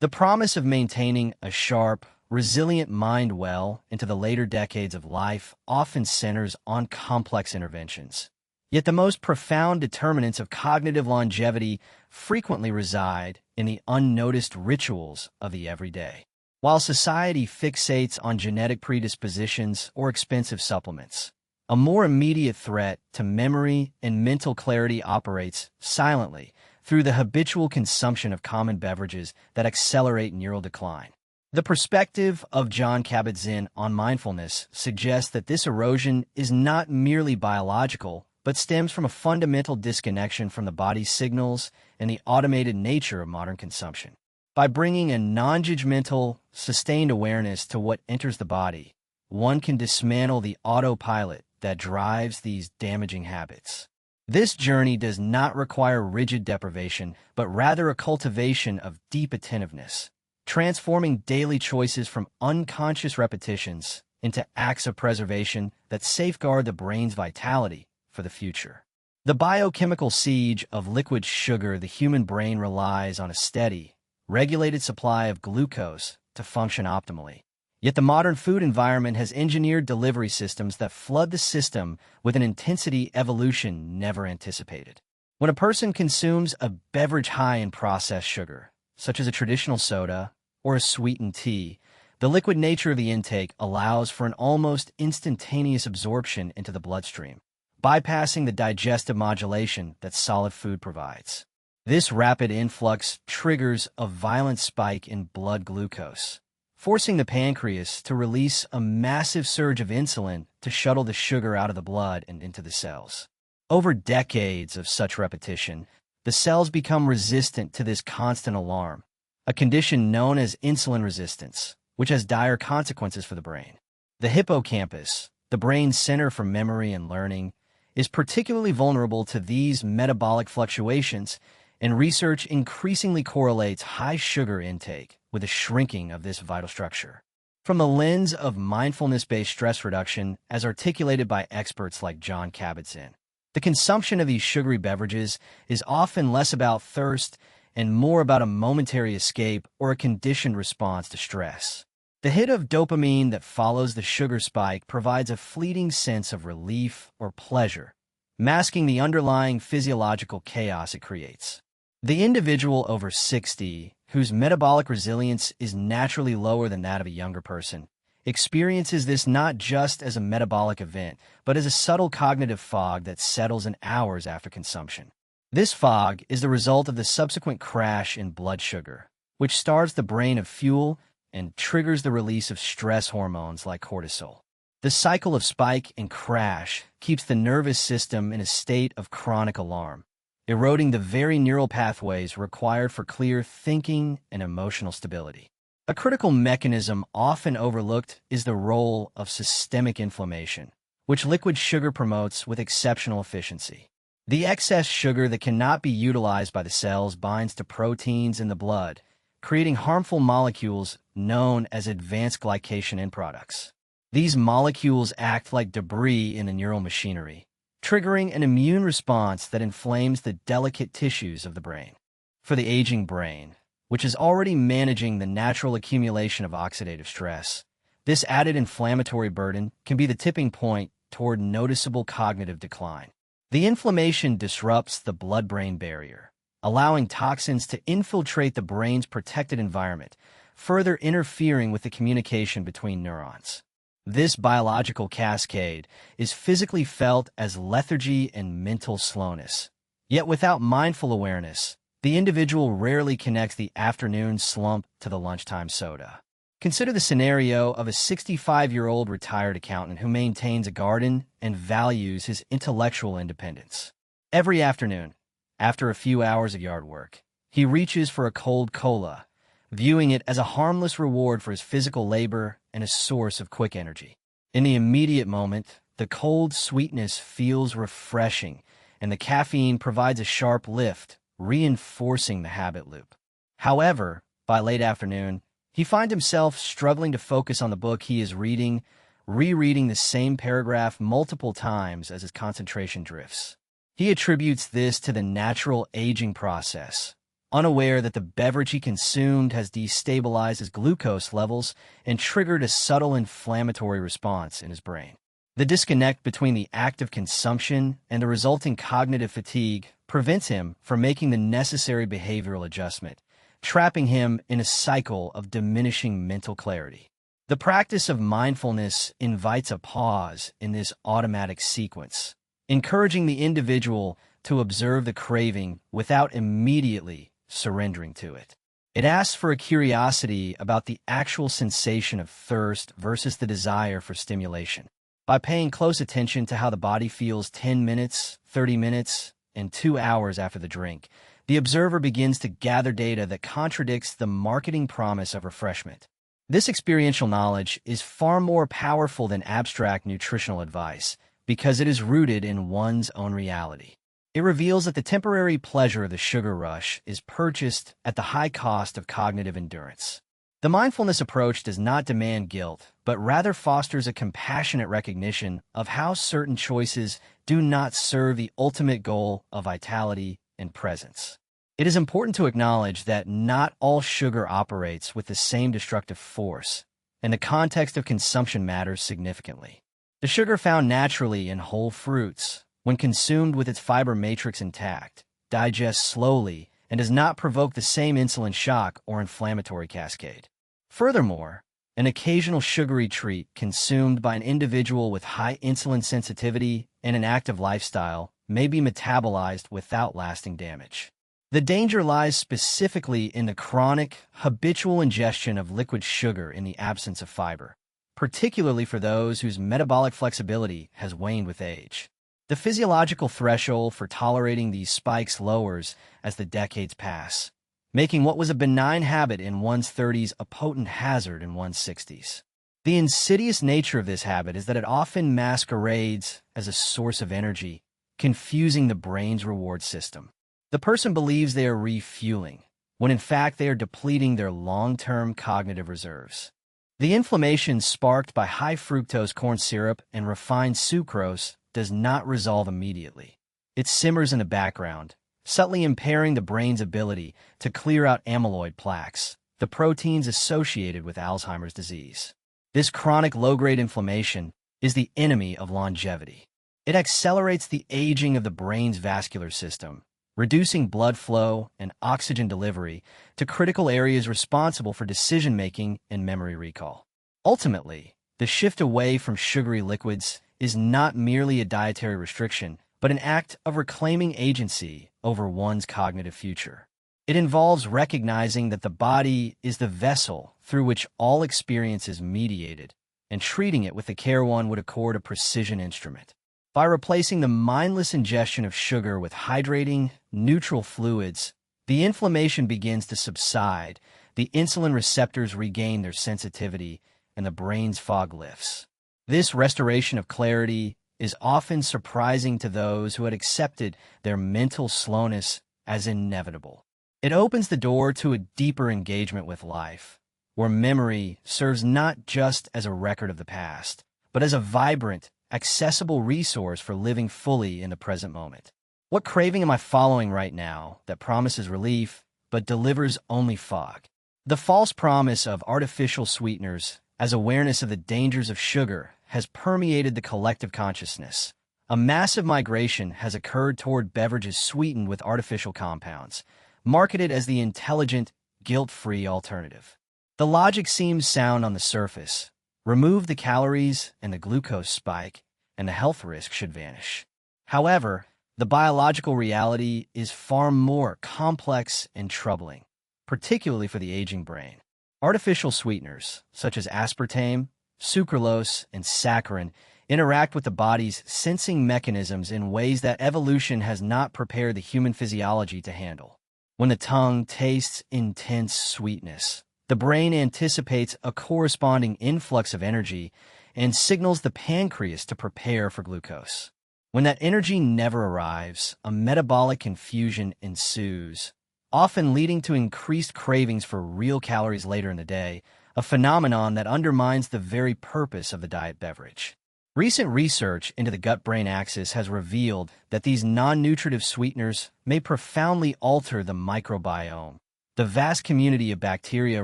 The promise of maintaining a sharp, resilient mind well into the later decades of life often centers on complex interventions. Yet the most profound determinants of cognitive longevity frequently reside in the unnoticed rituals of the everyday. While society fixates on genetic predispositions or expensive supplements, a more immediate threat to memory and mental clarity operates silently through the habitual consumption of common beverages that accelerate neural decline. The perspective of John Kabat-Zinn on mindfulness suggests that this erosion is not merely biological, but stems from a fundamental disconnection from the body's signals and the automated nature of modern consumption. By bringing a non-judgmental, sustained awareness to what enters the body, one can dismantle the autopilot that drives these damaging habits. This journey does not require rigid deprivation, but rather a cultivation of deep attentiveness, transforming daily choices from unconscious repetitions into acts of preservation that safeguard the brain's vitality for the future. The biochemical siege of liquid sugar, the human brain relies on a steady, regulated supply of glucose to function optimally. Yet the modern food environment has engineered delivery systems that flood the system with an intensity evolution never anticipated. When a person consumes a beverage high in processed sugar, such as a traditional soda or a sweetened tea, the liquid nature of the intake allows for an almost instantaneous absorption into the bloodstream, bypassing the digestive modulation that solid food provides. This rapid influx triggers a violent spike in blood glucose, forcing the pancreas to release a massive surge of insulin to shuttle the sugar out of the blood and into the cells. Over decades of such repetition, the cells become resistant to this constant alarm, a condition known as insulin resistance, which has dire consequences for the brain. The hippocampus, the brain's center for memory and learning, is particularly vulnerable to these metabolic fluctuations, and research increasingly correlates high sugar intake with a shrinking of this vital structure. From the lens of mindfulness-based stress reduction, as articulated by experts like John Kabat-Zinn, the consumption of these sugary beverages is often less about thirst and more about a momentary escape or a conditioned response to stress. The hit of dopamine that follows the sugar spike provides a fleeting sense of relief or pleasure, masking the underlying physiological chaos it creates. The individual over 60, whose metabolic resilience is naturally lower than that of a younger person, experiences this not just as a metabolic event, but as a subtle cognitive fog that settles in hours after consumption. This fog is the result of the subsequent crash in blood sugar, which starves the brain of fuel and triggers the release of stress hormones like cortisol. The cycle of spike and crash keeps the nervous system in a state of chronic alarm, eroding the very neural pathways required for clear thinking and emotional stability. A critical mechanism often overlooked is the role of systemic inflammation, which liquid sugar promotes with exceptional efficiency. The excess sugar that cannot be utilized by the cells binds to proteins in the blood, creating harmful molecules known as advanced glycation end products. These molecules act like debris in the neural machinery, triggering an immune response that inflames the delicate tissues of the brain. For the aging brain, which is already managing the natural accumulation of oxidative stress, this added inflammatory burden can be the tipping point toward noticeable cognitive decline. The inflammation disrupts the blood-brain barrier, allowing toxins to infiltrate the brain's protected environment, further interfering with the communication between neurons. This biological cascade is physically felt as lethargy and mental slowness. Yet without mindful awareness, the individual rarely connects the afternoon slump to the lunchtime soda. Consider the scenario of a 65-year-old retired accountant who maintains a garden and values his intellectual independence. Every afternoon, after a few hours of yard work, he reaches for a cold cola, viewing it as a harmless reward for his physical labor and a source of quick energy. In the immediate moment, the cold sweetness feels refreshing, and the caffeine provides a sharp lift, reinforcing the habit loop. However, by late afternoon, he finds himself struggling to focus on the book he is reading, rereading the same paragraph multiple times as his concentration drifts. He attributes this to the natural aging process, unaware that the beverage he consumed has destabilized his glucose levels and triggered a subtle inflammatory response in his brain. The disconnect between the act of consumption and the resulting cognitive fatigue prevents him from making the necessary behavioral adjustment, trapping him in a cycle of diminishing mental clarity. The practice of mindfulness invites a pause in this automatic sequence, encouraging the individual to observe the craving without immediately surrendering to it. It asks for a curiosity about the actual sensation of thirst versus the desire for stimulation. By paying close attention to how the body feels 10 minutes, 30 minutes, and 2 hours after the drink, the observer begins to gather data that contradicts the marketing promise of refreshment. This experiential knowledge is far more powerful than abstract nutritional advice because it is rooted in one's own reality. It reveals that the temporary pleasure of the sugar rush is purchased at the high cost of cognitive endurance. The mindfulness approach does not demand guilt, but rather fosters a compassionate recognition of how certain choices do not serve the ultimate goal of vitality and presence. It is important to acknowledge that not all sugar operates with the same destructive force, and the context of consumption matters significantly. The sugar found naturally in whole fruits, when consumed with its fiber matrix intact, digests slowly and does not provoke the same insulin shock or inflammatory cascade. Furthermore, an occasional sugary treat consumed by an individual with high insulin sensitivity and an active lifestyle may be metabolized without lasting damage. The danger lies specifically in the chronic, habitual ingestion of liquid sugar in the absence of fiber, particularly for those whose metabolic flexibility has waned with age. The physiological threshold for tolerating these spikes lowers as the decades pass, making what was a benign habit in one's 30s a potent hazard in one's 60s. The insidious nature of this habit is that it often masquerades as a source of energy, confusing the brain's reward system. The person believes they are refueling, when in fact they are depleting their long-term cognitive reserves. The inflammation sparked by high fructose corn syrup and refined sucrose does not resolve immediately. It simmers in the background, subtly impairing the brain's ability to clear out amyloid plaques, the proteins associated with Alzheimer's disease. This chronic low-grade inflammation is the enemy of longevity. It accelerates the aging of the brain's vascular system, reducing blood flow and oxygen delivery to critical areas responsible for decision-making and memory recall. Ultimately, the shift away from sugary liquids is not merely a dietary restriction, but an act of reclaiming agency over one's cognitive future. It involves recognizing that the body is the vessel through which all experience is mediated, and treating it with the care one would accord a precision instrument. By replacing the mindless ingestion of sugar with hydrating, neutral fluids, the inflammation begins to subside, the insulin receptors regain their sensitivity, and the brain's fog lifts. This restoration of clarity is often surprising to those who had accepted their mental slowness as inevitable. It opens the door to a deeper engagement with life, where memory serves not just as a record of the past, but as a vibrant, accessible resource for living fully in the present moment. What craving am I following right now that promises relief but delivers only fog? The false promise of artificial sweeteners as awareness of the dangers of sugar has permeated the collective consciousness. A massive migration has occurred toward beverages sweetened with artificial compounds, marketed as the intelligent, guilt-free alternative. The logic seems sound on the surface. Remove the calories and the glucose spike, and the health risk should vanish. However, the biological reality is far more complex and troubling, particularly for the aging brain. Artificial sweeteners, such as aspartame, sucralose, and saccharin, interact with the body's sensing mechanisms in ways that evolution has not prepared the human physiology to handle. When the tongue tastes intense sweetness, the brain anticipates a corresponding influx of energy and signals the pancreas to prepare for glucose. When that energy never arrives, a metabolic confusion ensues, often leading to increased cravings for real calories later in the day, a phenomenon that undermines the very purpose of the diet beverage. Recent research into the gut-brain axis has revealed that these non-nutritive sweeteners may profoundly alter the microbiome, the vast community of bacteria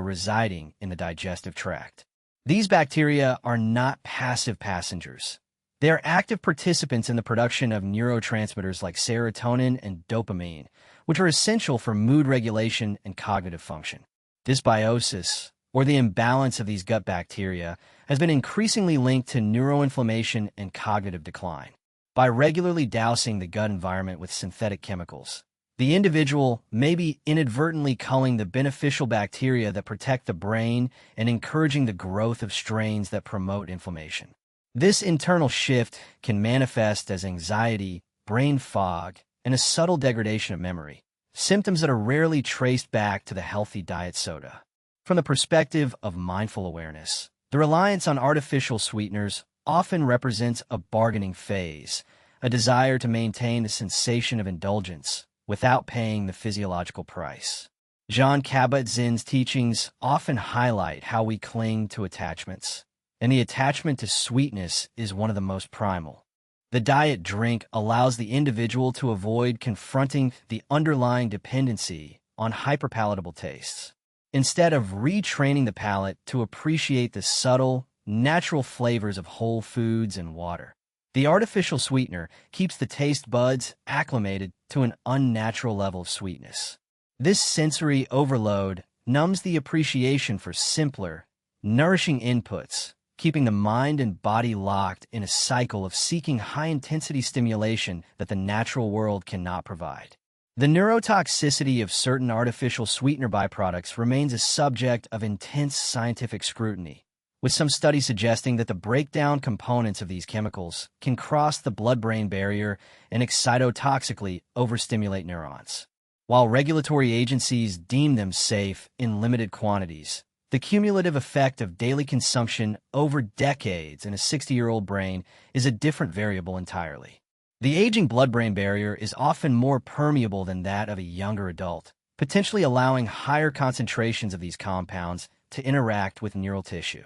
residing in the digestive tract. These bacteria are not passive passengers. They are active participants in the production of neurotransmitters like serotonin and dopamine, which are essential for mood regulation and cognitive function. Dysbiosis, or the imbalance of these gut bacteria, has been increasingly linked to neuroinflammation and cognitive decline. By regularly dousing the gut environment with synthetic chemicals, the individual may be inadvertently culling the beneficial bacteria that protect the brain and encouraging the growth of strains that promote inflammation. This internal shift can manifest as anxiety, brain fog, and a subtle degradation of memory, symptoms that are rarely traced back to the healthy diet soda. From the perspective of mindful awareness, the reliance on artificial sweeteners often represents a bargaining phase, a desire to maintain a sensation of indulgence without paying the physiological price. Jean Kabat-Zinn's teachings often highlight how we cling to attachments, and the attachment to sweetness is one of the most primal. The diet drink allows the individual to avoid confronting the underlying dependency on hyperpalatable tastes. Instead of retraining the palate to appreciate the subtle, natural flavors of whole foods and water, the artificial sweetener keeps the taste buds acclimated to an unnatural level of sweetness. This sensory overload numbs the appreciation for simpler, nourishing inputs, keeping the mind and body locked in a cycle of seeking high-intensity stimulation that the natural world cannot provide. The neurotoxicity of certain artificial sweetener byproducts remains a subject of intense scientific scrutiny, with some studies suggesting that the breakdown components of these chemicals can cross the blood-brain barrier and excitotoxically overstimulate neurons. While regulatory agencies deem them safe in limited quantities, the cumulative effect of daily consumption over decades in a 60-year-old brain is a different variable entirely. The aging blood-brain barrier is often more permeable than that of a younger adult, potentially allowing higher concentrations of these compounds to interact with neural tissue.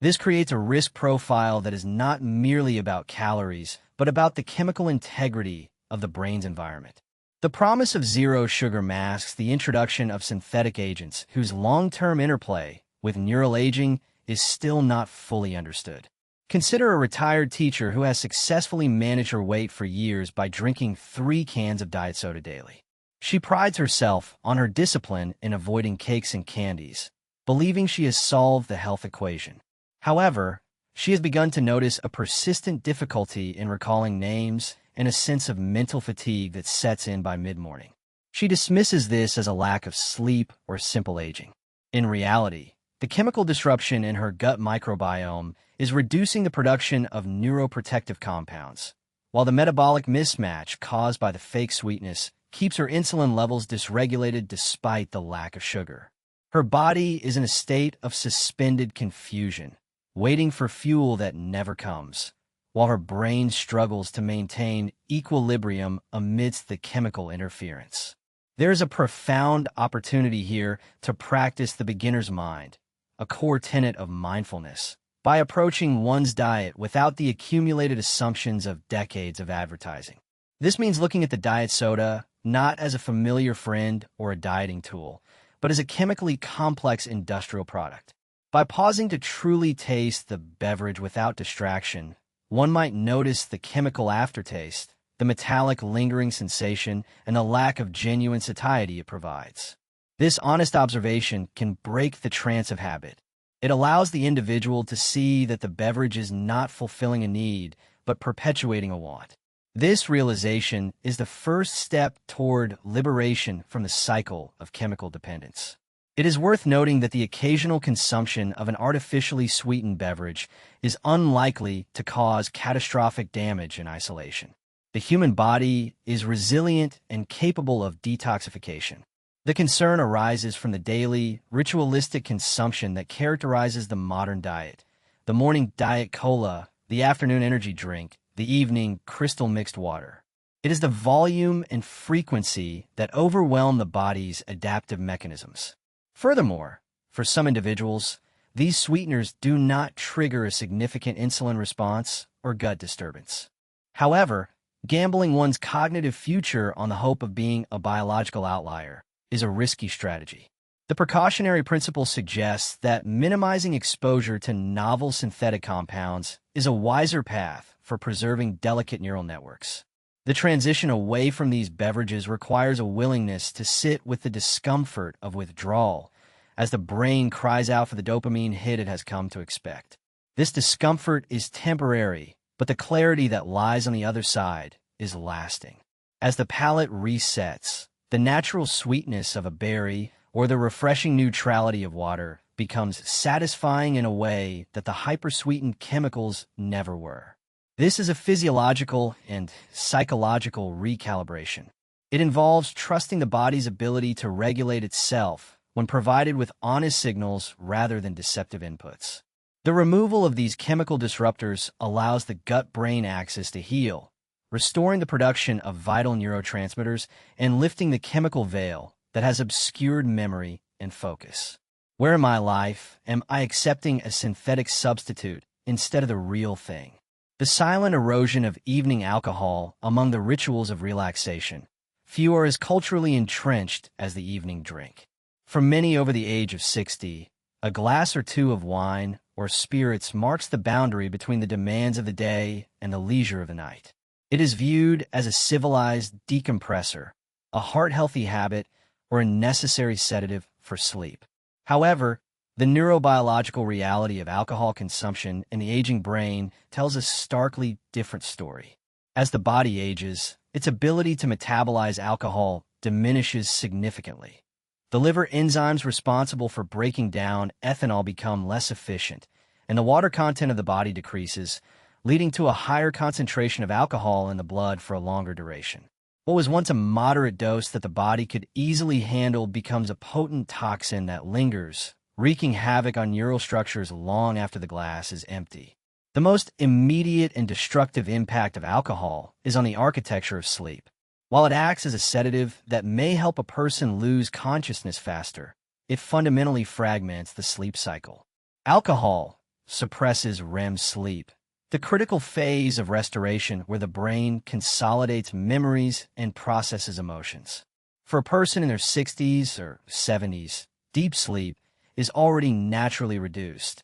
This creates a risk profile that is not merely about calories, but about the chemical integrity of the brain's environment. The promise of zero sugar masks the introduction of synthetic agents whose long-term interplay with neural aging is still not fully understood. Consider a retired teacher who has successfully managed her weight for years by drinking 3 cans of diet soda daily. She prides herself on her discipline in avoiding cakes and candies, believing she has solved the health equation. However, she has begun to notice a persistent difficulty in recalling names and a sense of mental fatigue that sets in by mid-morning. She dismisses this as a lack of sleep or simple aging. In reality, the chemical disruption in her gut microbiome is reducing the production of neuroprotective compounds, while the metabolic mismatch caused by the fake sweetness keeps her insulin levels dysregulated despite the lack of sugar. Her body is in a state of suspended confusion, waiting for fuel that never comes, while her brain struggles to maintain equilibrium amidst the chemical interference. There is a profound opportunity here to practice the beginner's mind, a core tenet of mindfulness, by approaching one's diet without the accumulated assumptions of decades of advertising. This means looking at the diet soda not as a familiar friend or a dieting tool, but as a chemically complex industrial product. By pausing to truly taste the beverage without distraction, one might notice the chemical aftertaste, the metallic lingering sensation, and the lack of genuine satiety it provides. This honest observation can break the trance of habit. It allows the individual to see that the beverage is not fulfilling a need, but perpetuating a want. This realization is the first step toward liberation from the cycle of chemical dependence. It is worth noting that the occasional consumption of an artificially sweetened beverage is unlikely to cause catastrophic damage in isolation. The human body is resilient and capable of detoxification. The concern arises from the daily, ritualistic consumption that characterizes the modern diet: the morning Diet Cola, the afternoon energy drink, the evening crystal-mixed water. It is the volume and frequency that overwhelm the body's adaptive mechanisms. Furthermore, for some individuals, These sweeteners do not trigger a significant insulin response or gut disturbance. However, gambling one's cognitive future on the hope of being a biological outlier is a risky strategy. The precautionary principle suggests that minimizing exposure to novel synthetic compounds is a wiser path for preserving delicate neural networks. The transition away from these beverages requires a willingness to sit with the discomfort of withdrawal as the brain cries out for the dopamine hit it has come to expect. This discomfort is temporary, but the clarity that lies on the other side is lasting. As the palate resets, the natural sweetness of a berry or the refreshing neutrality of water becomes satisfying in a way that the hypersweetened chemicals never were. This is a physiological and psychological recalibration. It involves trusting the body's ability to regulate itself when provided with honest signals rather than deceptive inputs. The removal of these chemical disruptors allows the gut-brain axis to heal, restoring the production of vital neurotransmitters and lifting the chemical veil that has obscured memory and focus. Where in my life am I accepting a synthetic substitute instead of the real thing? The silent erosion of evening alcohol among the rituals of relaxation. Few are as culturally entrenched as the evening drink. For many over the age of 60, a glass or two of wine or spirits marks the boundary between the demands of the day and the leisure of the night. It is viewed as a civilized decompressor, a heart-healthy habit, or a necessary sedative for sleep. However, the neurobiological reality of alcohol consumption in the aging brain tells a starkly different story. As the body ages, its ability to metabolize alcohol diminishes significantly. The liver enzymes responsible for breaking down ethanol become less efficient, and the water content of the body decreases, leading to a higher concentration of alcohol in the blood for a longer duration. What was once a moderate dose that the body could easily handle becomes a potent toxin that lingers, wreaking havoc on neural structures long after the glass is empty. The most immediate and destructive impact of alcohol is on the architecture of sleep. While it acts as a sedative that may help a person lose consciousness faster, it fundamentally fragments the sleep cycle. Alcohol suppresses REM sleep, the critical phase of restoration where the brain consolidates memories and processes emotions. For a person in their 60s or 70s, deep sleep is already naturally reduced.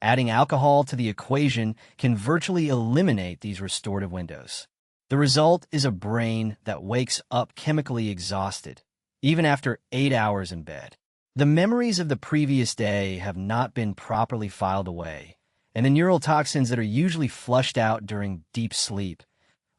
Adding alcohol to the equation can virtually eliminate these restorative windows. The result is a brain that wakes up chemically exhausted, even after 8 hours in bed. The memories of the previous day have not been properly filed away, and the neural toxins that are usually flushed out during deep sleep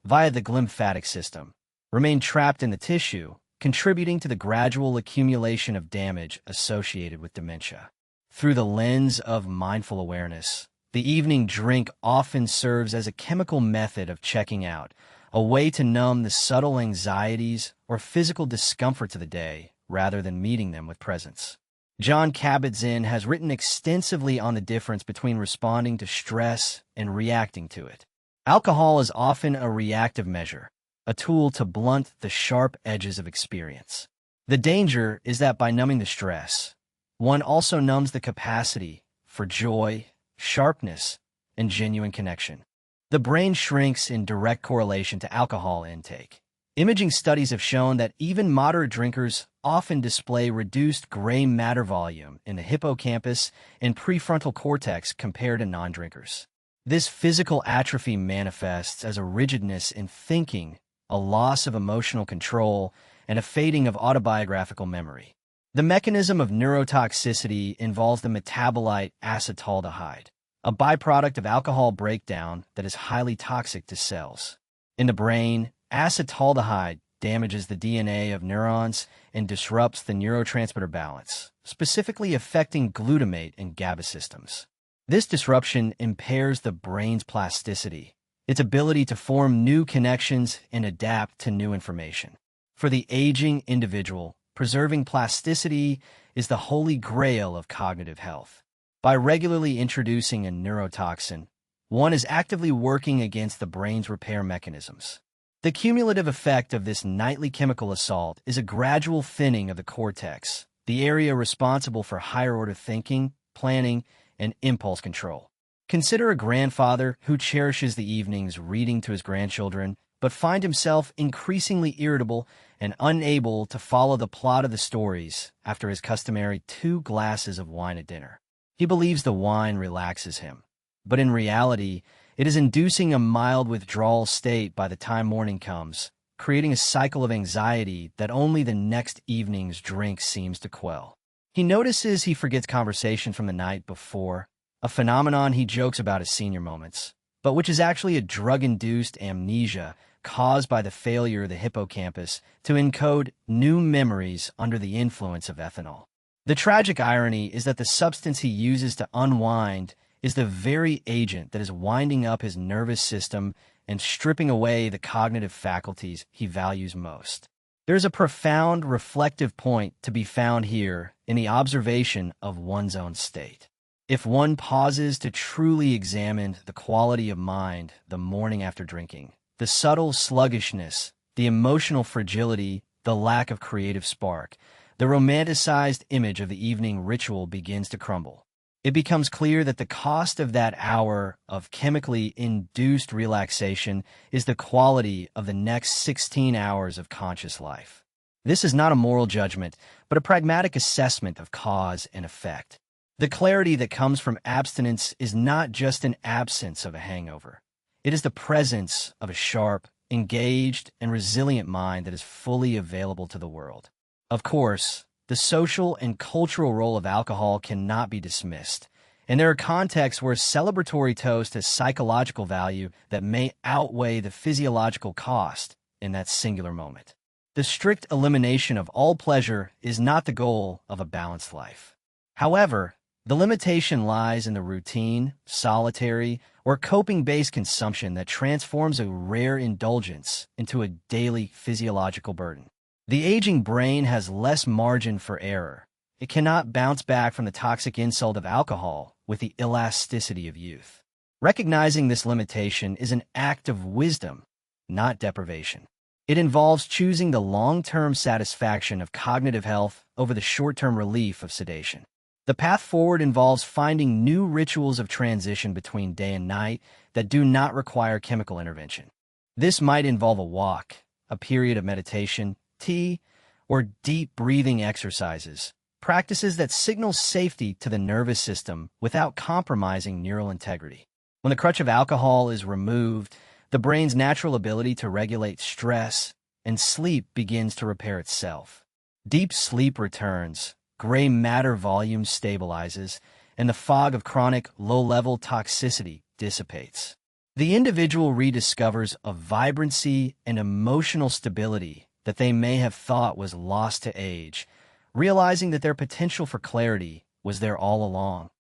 via the glymphatic system remain trapped in the tissue, contributing to the gradual accumulation of damage associated with dementia. Through the lens of mindful awareness, the evening drink often serves as a chemical method of checking out, a way to numb the subtle anxieties or physical discomforts of the day rather than meeting them with presence. John Kabat-Zinn has written extensively on the difference between responding to stress and reacting to it. Alcohol is often a reactive measure, a tool to blunt the sharp edges of experience. The danger is that by numbing the stress, one also numbs the capacity for joy, sharpness, and genuine connection. The brain shrinks in direct correlation to alcohol intake. Imaging studies have shown that even moderate drinkers often display reduced gray matter volume in the hippocampus and prefrontal cortex compared to non-drinkers. This physical atrophy manifests as a rigidness in thinking, a loss of emotional control, and a fading of autobiographical memory. The mechanism of neurotoxicity involves the metabolite acetaldehyde, a byproduct of alcohol breakdown that is highly toxic to cells. In the brain, acetaldehyde damages the DNA of neurons and disrupts the neurotransmitter balance, specifically affecting glutamate and GABA systems. This disruption impairs the brain's plasticity, its ability to form new connections and adapt to new information. For the aging individual, preserving plasticity is the holy grail of cognitive health. By regularly introducing a neurotoxin, one is actively working against the brain's repair mechanisms. The cumulative effect of this nightly chemical assault is a gradual thinning of the cortex, the area responsible for higher-order thinking, planning, and impulse control. Consider a grandfather who cherishes the evenings reading to his grandchildren, but finds himself increasingly irritable and unable to follow the plot of the stories after his customary 2 glasses of wine at dinner. He believes the wine relaxes him, but in reality, it is inducing a mild withdrawal state by the time morning comes, creating a cycle of anxiety that only the next evening's drink seems to quell. He notices he forgets conversation from the night before, a phenomenon he jokes about as senior moments, but which is actually a drug-induced amnesia caused by the failure of the hippocampus to encode new memories under the influence of ethanol. The tragic irony is that the substance he uses to unwind is the very agent that is winding up his nervous system and stripping away the cognitive faculties he values most. There is a profound reflective point to be found here in the observation of one's own state. If one pauses to truly examine the quality of mind the morning after drinking, the subtle sluggishness, the emotional fragility, the lack of creative spark, the romanticized image of the evening ritual begins to crumble. It becomes clear that the cost of that hour of chemically induced relaxation is the quality of the next 16 hours of conscious life. This is not a moral judgment, but a pragmatic assessment of cause and effect. The clarity that comes from abstinence is not just an absence of a hangover. It is the presence of a sharp, engaged, and resilient mind that is fully available to the world. Of course, the social and cultural role of alcohol cannot be dismissed, and there are contexts where celebratory toast has psychological value that may outweigh the physiological cost in that singular moment. The strict elimination of all pleasure is not the goal of a balanced life. However, the limitation lies in the routine, solitary, or coping-based consumption that transforms a rare indulgence into a daily physiological burden. The aging brain has less margin for error. It cannot bounce back from the toxic insult of alcohol with the elasticity of youth. Recognizing this limitation is an act of wisdom, not deprivation. It involves choosing the long-term satisfaction of cognitive health over the short-term relief of sedation. The path forward involves finding new rituals of transition between day and night that do not require chemical intervention. This might involve a walk, a period of meditation, tea, or deep breathing exercises, practices that signal safety to the nervous system without compromising neural integrity. When the crutch of alcohol is removed, the brain's natural ability to regulate stress and sleep begins to repair itself. Deep sleep returns, gray matter volume stabilizes, and the fog of chronic low-level toxicity dissipates. The individual rediscovers a vibrancy and emotional stability that they may have thought was lost to age, realizing that their potential for clarity was there all along,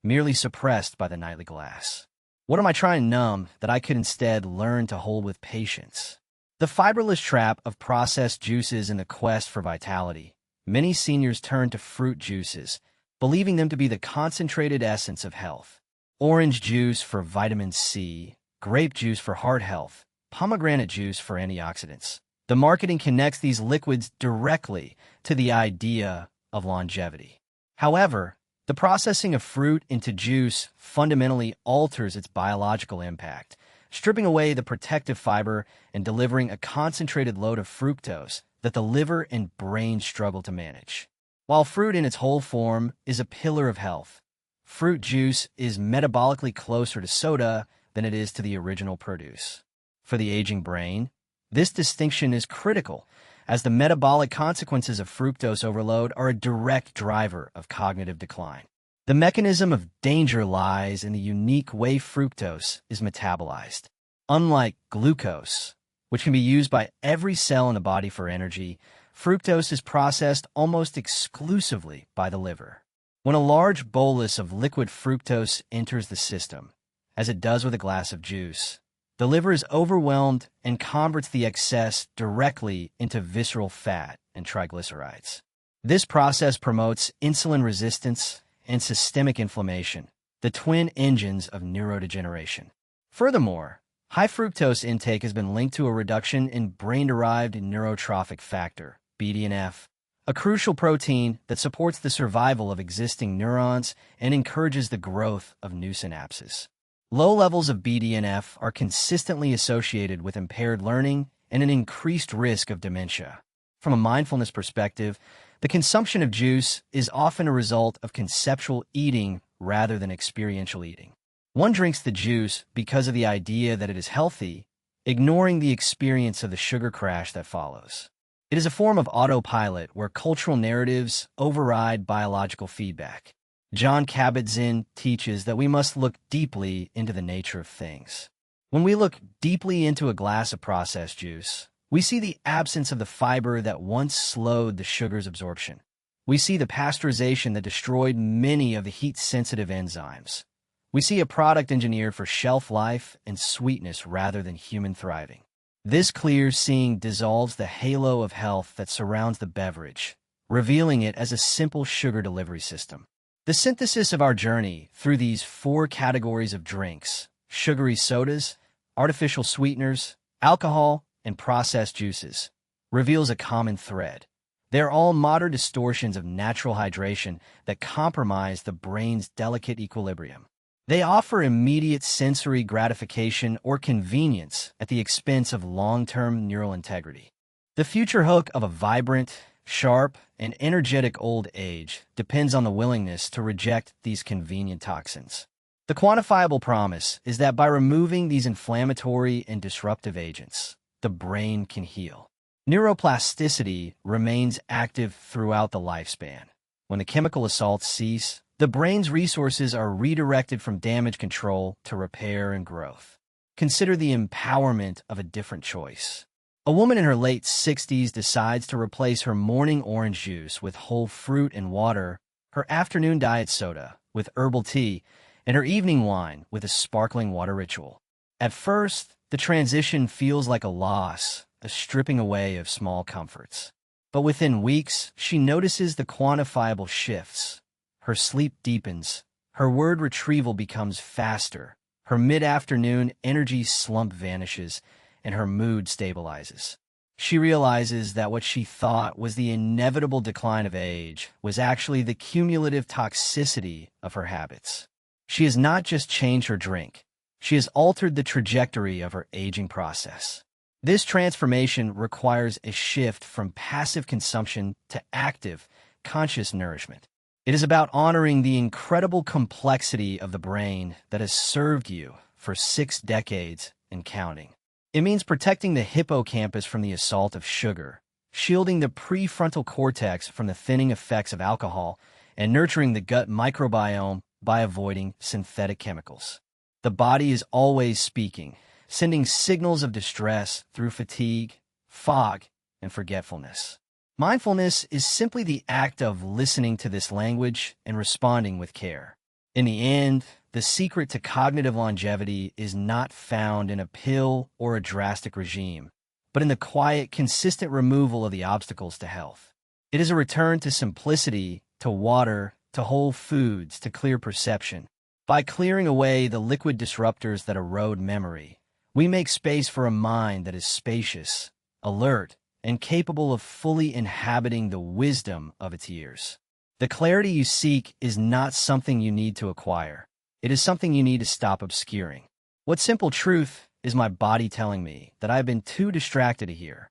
merely suppressed by the nightly glass. What am I trying to numb that I could instead learn to hold with patience? The fiberless trap of processed juices in the quest for vitality. Many seniors turn to fruit juices, believing them to be the concentrated essence of health. Orange juice for vitamin C, grape juice for heart health, pomegranate juice for antioxidants. The marketing connects these liquids directly to the idea of longevity. However, the processing of fruit into juice fundamentally alters its biological impact, stripping away the protective fiber and delivering a concentrated load of fructose that the liver and brain struggle to manage. While fruit in its whole form is a pillar of health, fruit juice is metabolically closer to soda than it is to the original produce. For the aging brain, this distinction is critical, as the metabolic consequences of fructose overload are a direct driver of cognitive decline. The mechanism of danger lies in the unique way fructose is metabolized. Unlike glucose, which can be used by every cell in the body for energy, fructose is processed almost exclusively by the liver. When a large bolus of liquid fructose enters the system, as it does with a glass of juice, the liver is overwhelmed and converts the excess directly into visceral fat and triglycerides. This process promotes insulin resistance and systemic inflammation, the twin engines of neurodegeneration. Furthermore, high fructose intake has been linked to a reduction in brain-derived neurotrophic factor, BDNF, a crucial protein that supports the survival of existing neurons and encourages the growth of new synapses. Low levels of BDNF are consistently associated with impaired learning and an increased risk of dementia. From a mindfulness perspective, the consumption of juice is often a result of conceptual eating rather than experiential eating. One drinks the juice because of the idea that it is healthy, ignoring the experience of the sugar crash that follows. It is a form of autopilot where cultural narratives override biological feedback. John Kabat-Zinn teaches that we must look deeply into the nature of things. When we look deeply into a glass of processed juice, we see the absence of the fiber that once slowed the sugar's absorption. We see the pasteurization that destroyed many of the heat-sensitive enzymes. We see a product engineered for shelf life and sweetness rather than human thriving. This clear seeing dissolves the halo of health that surrounds the beverage, revealing it as a simple sugar delivery system. The synthesis of our journey through these four categories of drinks, sugary sodas, artificial sweeteners, alcohol, and processed juices, reveals a common thread. They're all modern distortions of natural hydration that compromise the brain's delicate equilibrium. They offer immediate sensory gratification or convenience at the expense of long-term neural integrity. The future hook of a vibrant, sharp, and energetic old age depends on the willingness to reject these convenient toxins. The quantifiable promise is that by removing these inflammatory and disruptive agents, the brain can heal. Neuroplasticity remains active throughout the lifespan. When the chemical assaults cease, the brain's resources are redirected from damage control to repair and growth. Consider the empowerment of a different choice. A woman in her late 60s decides to replace her morning orange juice with whole fruit and water, her afternoon diet soda with herbal tea, and her evening wine with a sparkling water ritual. At first, the transition feels like a loss, a stripping away of small comforts. But within weeks, she notices the quantifiable shifts. Her sleep deepens, her word retrieval becomes faster, her mid-afternoon energy slump vanishes, and her mood stabilizes. She realizes that what she thought was the inevitable decline of age was actually the cumulative toxicity of her habits. She has not just changed her drink, she has altered the trajectory of her aging process. This transformation requires a shift from passive consumption to active, conscious nourishment. It is about honoring the incredible complexity of the brain that has served you for 6 decades and counting. It means protecting the hippocampus from the assault of sugar, shielding the prefrontal cortex from the thinning effects of alcohol, and nurturing the gut microbiome by avoiding synthetic chemicals. The body is always speaking, sending signals of distress through fatigue, fog, and forgetfulness. Mindfulness is simply the act of listening to this language and responding with care. In the end, the secret to cognitive longevity is not found in a pill or a drastic regime, but in the quiet, consistent removal of the obstacles to health. It is a return to simplicity, to water, to whole foods, to clear perception. By clearing away the liquid disruptors that erode memory, we make space for a mind that is spacious, alert, and capable of fully inhabiting the wisdom of its years. The clarity you seek is not something you need to acquire. It is something you need to stop obscuring. What simple truth is my body telling me that I have been too distracted to hear?